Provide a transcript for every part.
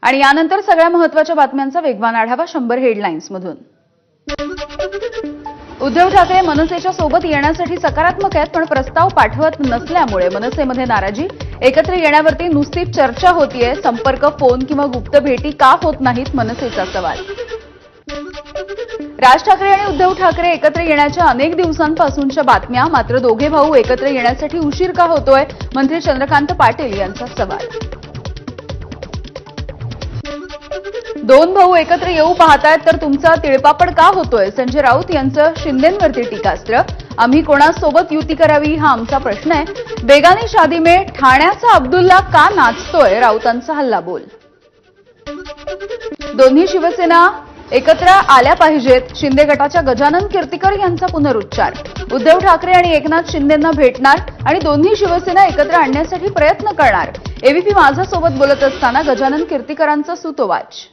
आणि यानंतर सगळ्या महत्त्वाच्या बातम्यांचा वेगवान आढावा 100 हेडलाईन्स मधून। उद्धव ठाकरे मनसेच्या सोबत येण्यासाठी सकारात्मक आहेत, पण प्रस्ताव पाठवत नसल्यामुळे मनसेमध्ये नाराजी। एकत्र येण्यावरती नुसती चर्चा होतीये, संपर्क फोन किंवा गुप्त भेटी का होत नाहीत, मनसेचा सवाल। राज ठाकरे आणि उद्धव ठाकरे एकत्र येण्याच्या अनेक दिवसांपासूनच्या बातम्या, मात्र दोघे भाऊ एकत्र येण्यासाठी उशीर का होतोय, मंत्री चंद्रकांत पाटील यांचा सवाल। दोन भाऊ एकत्र येऊ पाहतायत तर तुमचा तिळपापड का होतोय, संजय राऊत यांचं शिंदेंवरती टीकास्त्र। आम्ही कोणासोबत युती करावी हा आमचा प्रश्न आहे। बेगानी शादी में ठाण्याचा अब्दुल्ला का नाचतोय, राऊतांचा हल्लाबोल। दोन्ही शिवसेना एकत्र आल्या पाहिजेत, शिंदे गटाच्या गजानन कीर्तीकर यांचा पुनरुच्चार। उद्धव ठाकरे आणि एकनाथ शिंदेंना भेटणार आणि दोन्ही शिवसेना एकत्र आणण्यासाठी प्रयत्न करणार, एबीपी माझा सोबत बोलत असताना गजानन कीर्तीकरांचा सूतोवाच।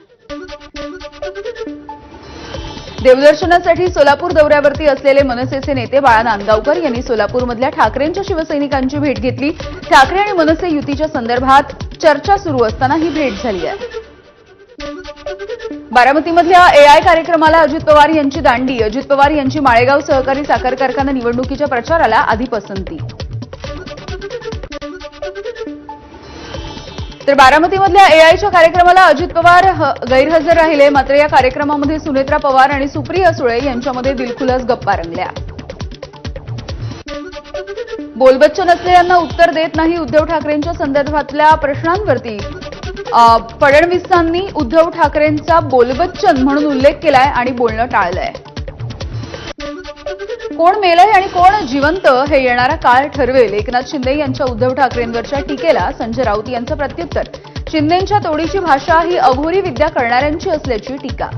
देवदर्शनासाठी सोलापूर दौऱ्यावरती असलेले मनसेचे नेते बाळा नांदगावकर यांनी सोलापूरमधल्या ठाकरेंच्या शिवसैनिकांची भेट घेतली। ठाकरे आणि मनसे युतीच्या संदर्भात चर्चा सुरू असताना ही भेट झाली आहे। बारामतीमधल्या एआय कार्यक्रमाला अजित पवार यांची दांडी। अजित पवार यांची माळेगाव सहकारी साखर कारखाना निवडणुकीच्या प्रचाराला आधी पसंती। तर बारामतीमधल्या एआयच्या कार्यक्रमाला अजित पवार गैरहजर राहिले, मात्र या कार्यक्रमामध्ये सुनेत्रा पवार आणि सुप्रिया सुळे यांच्यामध्ये दिलखुलास गप्पा रंगल्या। बोलबच्चन असलेल्यांना उत्तर देत नाही, उद्धव ठाकरेंच्या संदर्भातल्या प्रश्नांवरती फडणवीसांनी उद्धव ठाकरेंचा बोलबच्चन म्हणून उल्लेख केलाय आणि बोलणं टाळलंय। कोण मेलंय आणि कोण जिवंत हे येणारा काळ ठरवेल, एकनाथ शिंदे यांच्या उद्धव ठाकरेंवरच्या टीकेला संजय राऊत यांचं प्रत्युत्तर। शिंदेंच्या तोडीची भाषा ही अघोरी विद्या करणाऱ्यांची असल्याची टीका।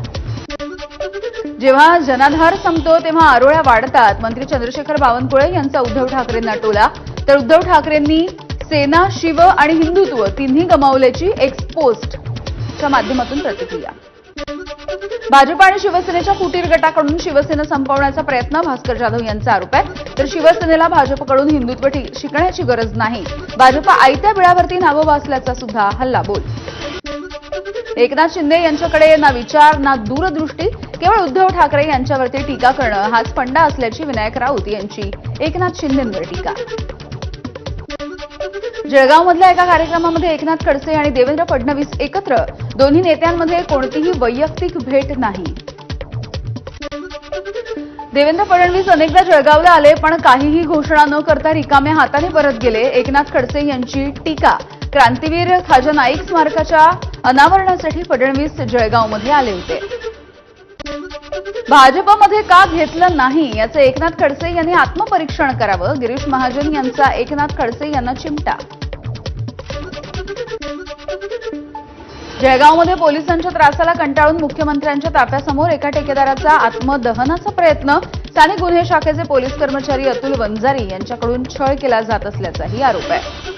जेव्हा जनाधार संपतो तेव्हा आरोळ्या वाढतात, मंत्री चंद्रशेखर बावनकुळे यांचा उद्धव ठाकरेंना टोला। तर उद्धव ठाकरेंनी सेना, शिव आणि हिंदुत्व तिन्ही गमावल्याची एक्सपोस्टच्या माध्यमातून प्रतिक्रिया। भाजप आणि शिवसेनेच्या फुटीर गटाकडून शिवसेना संपवण्याचा प्रयत्न, भास्कर जाधव यांचा आरोप आहे। तर शिवसेनेला भाजपकडून हिंदुत्व शिकण्याची गरज नाही, भाजप आयत्या बिळावरती नावं वाचल्याचा सुद्धा हल्लाबोल। एकनाथ शिंदे यांच्याकडे ना विचार ना दूरदृष्टी, केवळ उद्धव ठाकरे यांच्यावरती टीका करणं हाच फंडा असल्याची विनायक राऊत यांची एकनाथ शिंदेंवर टीका। जळगावमधल्या एका कार्यक्रमामध्ये एकनाथ खडसे आणि देवेंद्र फडणवीस एकत्र, दोन्ही नेत्यांमध्ये कोणतीही वैयक्तिक भेट नाही। देवेंद्र फडणवीस अनेकदा जळगावला आले, पण काहीही घोषणा न करता रिकाम्या हाताने परत गेले, एकनाथ खडसे यांची टीका। क्रांतीवीर खाजा नाईक स्मारकाच्या अनावरणासाठी फडणवीस जळगावमध्ये आले होते। भाजपमध्ये का घेतलं नाही याचे एकनाथ खडसे यांनी आत्मपरीक्षण करावं, गिरीश महाजन यांचा एकनाथ खडसे यांना चिमटा। जळगावमध्ये पोलिसांच्या त्रासाला कंटाळून मुख्यमंत्र्यांच्या ताफ्यासमोर एका ठेकेदाराचा आत्मदहनाचा प्रयत्न, स्थानिक गुन्हे शाखेचे पोलीस कर्मचारी अतुल वंजारी यांच्याकडून छळ केला जात असल्याचाही आरोप आहे।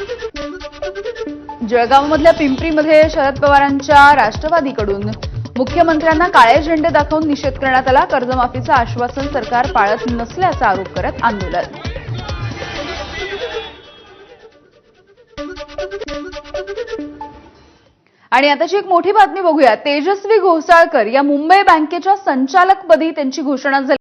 जळगावमधल्या पिंपरीमध्ये शरद पवारांच्या राष्ट्रवादीकडून मुख्यमंत्र्यांना काळे झेंडे दाखवून निषेध करण्यात आला। कर्जमाफीचं आश्वासन सरकार पाळत नसल्याचा आरोप करत आंदोलन। आणि आताची एक मोठी बातमी बघूया। तेजस्वी घोसाळकर या मुंबई बँकेच्या संचालकपदी त्यांची घोषणा झाली।